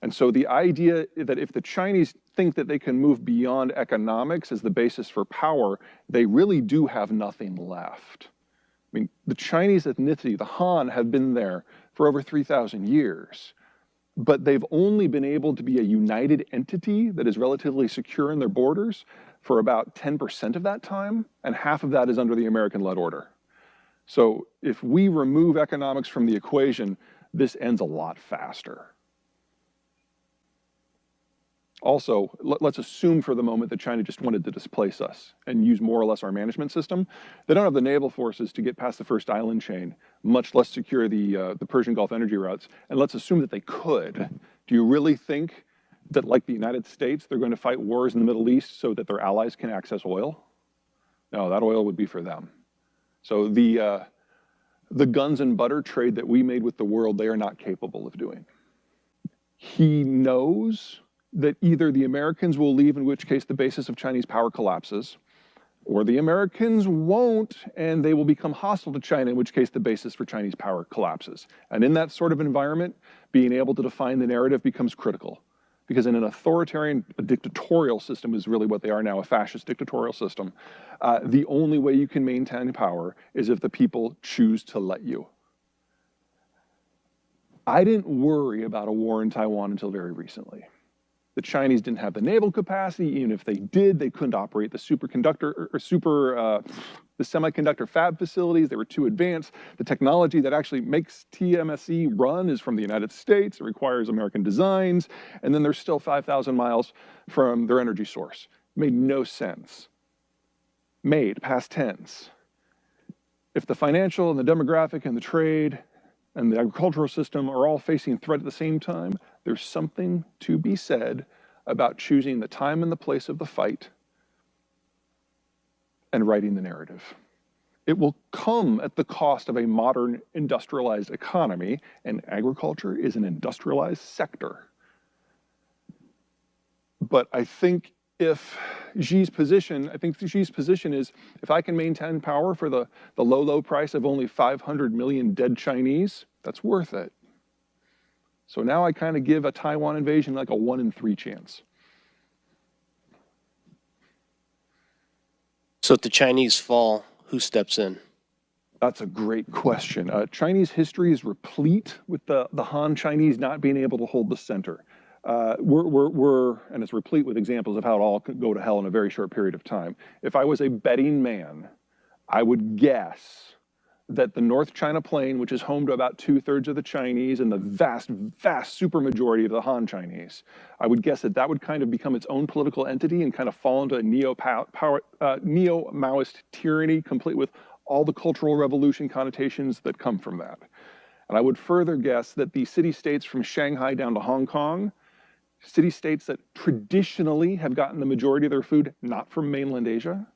And so the idea that if the Chinese think that they can move beyond economics as the basis for power, they really do have nothing left. I mean, the Chinese ethnicity, the Han, have been there for over 3,000 years, but they've only been able to be a united entity that is relatively secure in their borders for about 10% of that time, and half of that is under the American-led order. So if we remove economics from the equation, this ends a lot faster. Also, let's assume for the moment that China just wanted to displace us and use more or less our management system. They don't have the naval forces to get past the first island chain, much less secure the Persian Gulf energy routes. And let's assume that they could. Do you really think that, like the United States, they're going to fight wars in the Middle East so that their allies can access oil? No, that oil would be for them. So the guns and butter trade that we made with the world, they are not capable of doing. He knows that either the Americans will leave, in which case the basis of Chinese power collapses, or the Americans won't, and they will become hostile to China, in which case the basis for Chinese power collapses. And in that sort of environment, being able to define the narrative becomes critical. Because in an authoritarian, a dictatorial system is really what they are now, a fascist dictatorial system, the only way you can maintain power is if the people choose to let you. I didn't worry about a war in Taiwan until very recently. The Chinese didn't have the naval capacity. Even if they did, they couldn't operate the the semiconductor fab facilities. They were too advanced. The technology that actually makes TSMC run is from the United States. It requires American designs. And then they're still 5,000 miles from their energy source. Made no sense. Made, past tense. If the financial and the demographic and the trade and the agricultural system are all facing threat at the same time, there's something to be said about choosing the time and the place of the fight and writing the narrative. It will come at the cost of a modern industrialized economy, and agriculture is an industrialized sector. But I think Xi's position is, if I can maintain power for the low price of only 500 million dead Chinese, that's worth it. So now I kind of give a Taiwan invasion like a 1 in 3 chance. So if the Chinese fall, who steps in? That's a great question. Chinese history is replete with the Han Chinese not being able to hold the center. And it's replete with examples of how it all could go to hell in a very short period of time. If I was a betting man, I would guess that the North China Plain, which is home to about 2/3 of the Chinese and the vast supermajority of the Han Chinese, I would guess that would kind of become its own political entity and kind of fall into a neo-Maoist tyranny, complete with all the cultural revolution connotations that come from that. And I would further guess that the city-states from Shanghai down to Hong Kong, city-states that traditionally have gotten the majority of their food not from mainland Asia,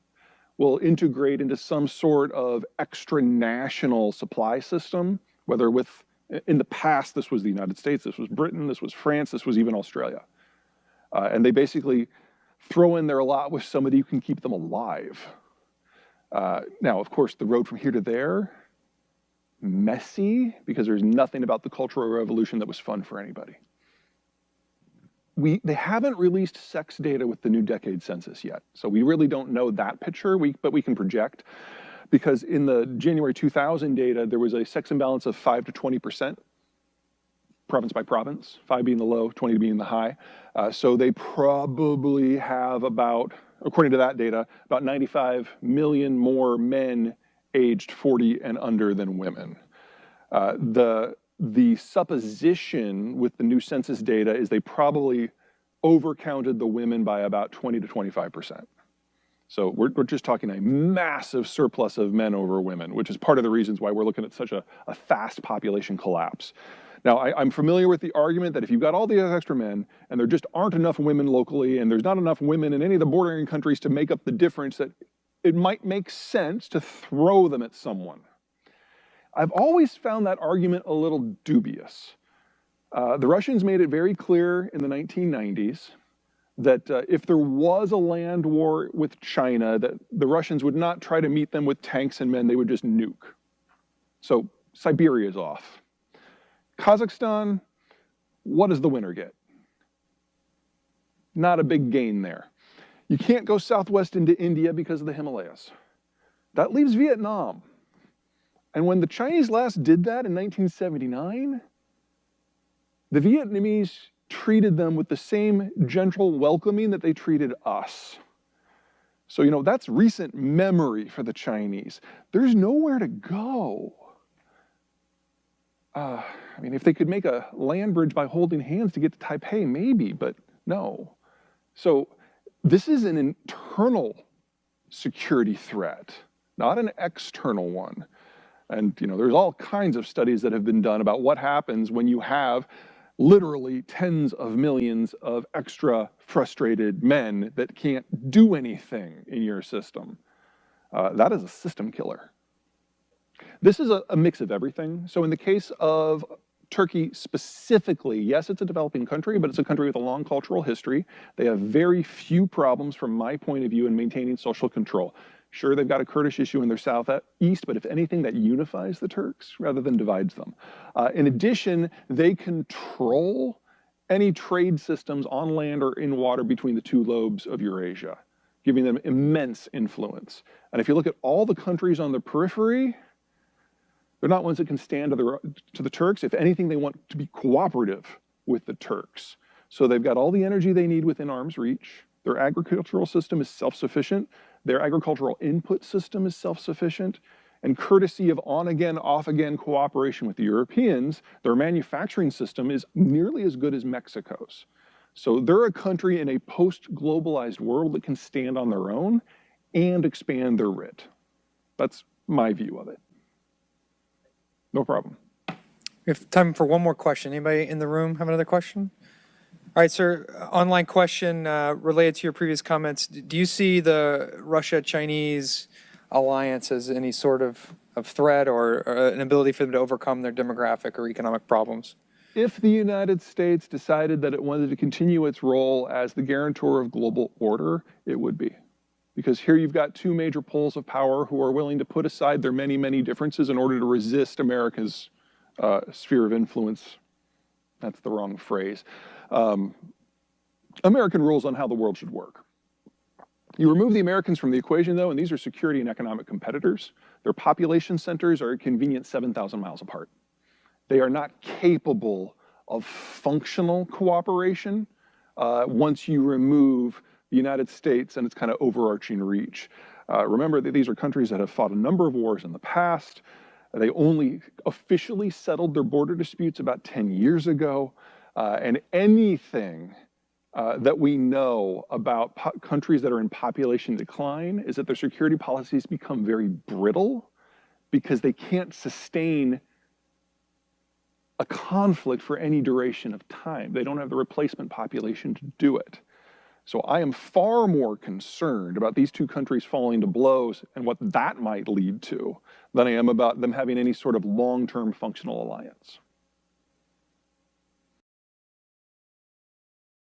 will integrate into some sort of extra-national supply system, whether in the past, this was the United States, this was Britain, this was France, this was even Australia. And they basically throw in their lot with somebody who can keep them alive. Now, of course, the road from here to there, messy, because there's nothing about the Cultural Revolution that was fun for anybody. They haven't released sex data with the new decade census yet, so we really don't know that picture, but we can project, because in the January 2000 data, there was a sex imbalance of 5 to 20%, province by province, 5 being the low, 20 being the high. So they probably have about, according to that data, about 95 million more men aged 40 and under than women. The supposition with the new census data is they probably overcounted the women by about 20 to 25%. So we're just talking a massive surplus of men over women, which is part of the reasons why we're looking at such a fast population collapse. Now, I'm familiar with the argument that if you've got all these extra men and there just aren't enough women locally and there's not enough women in any of the bordering countries to make up the difference, that it might make sense to throw them at someone. I've always found that argument a little dubious. The Russians made it very clear in the 1990s that if there was a land war with China, that the Russians would not try to meet them with tanks and men, they would just nuke. So Siberia's off. Kazakhstan, what does the winner get? Not a big gain there. You can't go southwest into India because of the Himalayas. That leaves Vietnam. And when the Chinese last did that in 1979, the Vietnamese treated them with the same gentle welcoming that they treated us. So, you know, that's recent memory for the Chinese. There's nowhere to go. I mean, if they could make a land bridge by holding hands to get to Taipei, maybe, but no. So this is an internal security threat, not an external one. And, you know, there's all kinds of studies that have been done about what happens when you have literally tens of millions of extra frustrated men that can't do anything in your system. That is a system killer. This is a mix of everything. So in the case of Turkey specifically, yes, it's a developing country, but it's a country with a long cultural history. They have very few problems from my point of view in maintaining social control. Sure, they've got a Kurdish issue in their southeast, but if anything, that unifies the Turks rather than divides them. In addition, they control any trade systems on land or in water between the two lobes of Eurasia, giving them immense influence. And if you look at all the countries on the periphery, they're not ones that can stand to the Turks. If anything, they want to be cooperative with the Turks. So they've got all the energy they need within arm's reach. Their agricultural system is self-sufficient. Their agricultural input system is self-sufficient. And courtesy of on-again, off-again cooperation with the Europeans, their manufacturing system is nearly as good as Mexico's. So they're a country in a post-globalized world that can stand on their own and expand their writ. That's my view of it. No problem. We have time for one more question. Anybody in the room have another question? All right, sir. Online question related to your previous comments. Do you see the Russia-Chinese alliance as any sort of threat or an ability for them to overcome their demographic or economic problems? If the United States decided that it wanted to continue its role as the guarantor of global order, it would be. Because here you've got two major poles of power who are willing to put aside their many, many differences in order to resist America's sphere of influence. That's the wrong phrase. American rules on how the world should work. You remove the Americans from the equation, though, and these are security and economic competitors. Their population centers are a convenient 7,000 miles apart. They are not capable of functional cooperation once you remove the United States and its kind of overarching reach. Remember that these are countries that have fought a number of wars in the past. They only officially settled their border disputes about 10 years ago. And anything that we know about countries that are in population decline is that their security policies become very brittle because they can't sustain a conflict for any duration of time. They don't have the replacement population to do it. So I am far more concerned about these two countries falling to blows and what that might lead to than I am about them having any sort of long-term functional alliance.